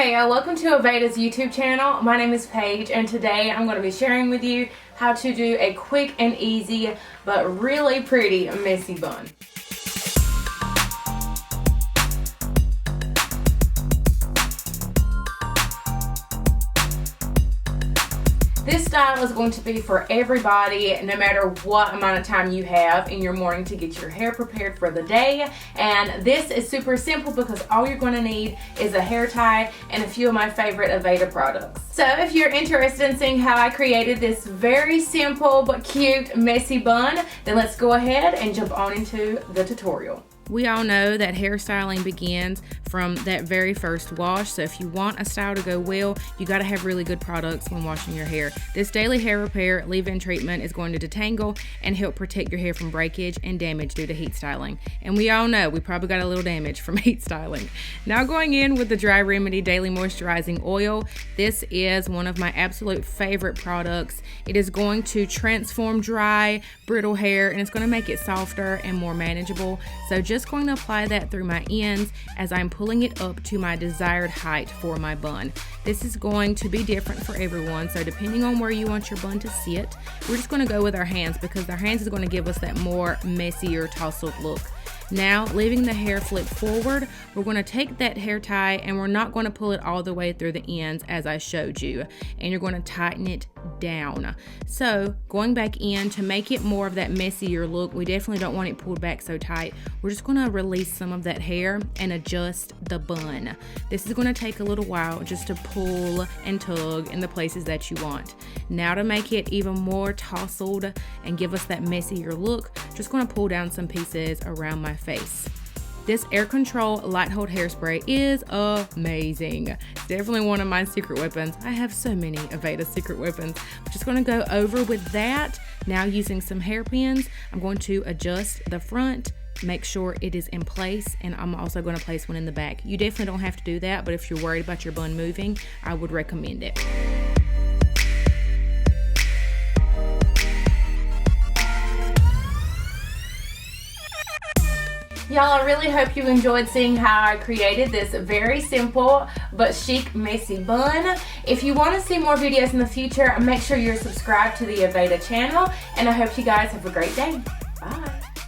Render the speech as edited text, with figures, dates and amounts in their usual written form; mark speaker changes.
Speaker 1: Hey, welcome to Aveda's YouTube channel. My name is Paige, and today I'm going to be sharing with you how to do a quick and easy but really pretty messy bun. This style is going to be for everybody, no matter what amount of time you have in your morning to get your hair prepared for the day. And this is super simple because all you're going to need is a hair tie and a few of my favorite Aveda products. So if you're interested in seeing how I created this very simple but cute messy bun, then let's go ahead and jump on into the tutorial. We all know that hairstyling begins from that very first wash, so if you want a style to go well, you got to have really good products when washing your hair. This daily hair repair leave-in treatment is going to detangle and help protect your hair from breakage and damage due to heat styling. And we all know we probably got a little damage from heat styling. Now going in with the Dry Remedy Daily Moisturizing Oil. This is one of my absolute favorite products. It is going to transform dry, brittle hair, and it's going to make it softer and more manageable. So just going to apply that through my ends as I'm pulling it up to my desired height for my bun. This is going to be different for everyone, so depending on where you want your bun to sit, we're just going to go with our hands because our hands is going to give us that more messier, tousled look. Now, leaving the hair flip forward, we're going to take that hair tie and we're not going to pull it all the way through the ends as I showed you, and you're going to tighten it down. So going back in to make it more of that messier look, we definitely don't want it pulled back so tight. We're just going to release some of that hair and adjust the bun. This is going to take a little while just to pull and tug in the places that you want. Now to make it even more tousled and give us that messier look, just going to pull down some pieces around my face. This Air Control Light Hold Hairspray is amazing. It's definitely one of my secret weapons. I have so many Aveda secret weapons. I'm just going to go over with that. Now using some hairpins, I'm going to adjust the front, make sure it is in place, and I'm also going to place one in the back. You definitely don't have to do that, but if you're worried about your bun moving, I would recommend it. Y'all, I really hope you enjoyed seeing how I created this very simple but chic messy bun. If you want to see more videos in the future, make sure you're subscribed to the Aveda channel, and I hope you guys have a great day. Bye.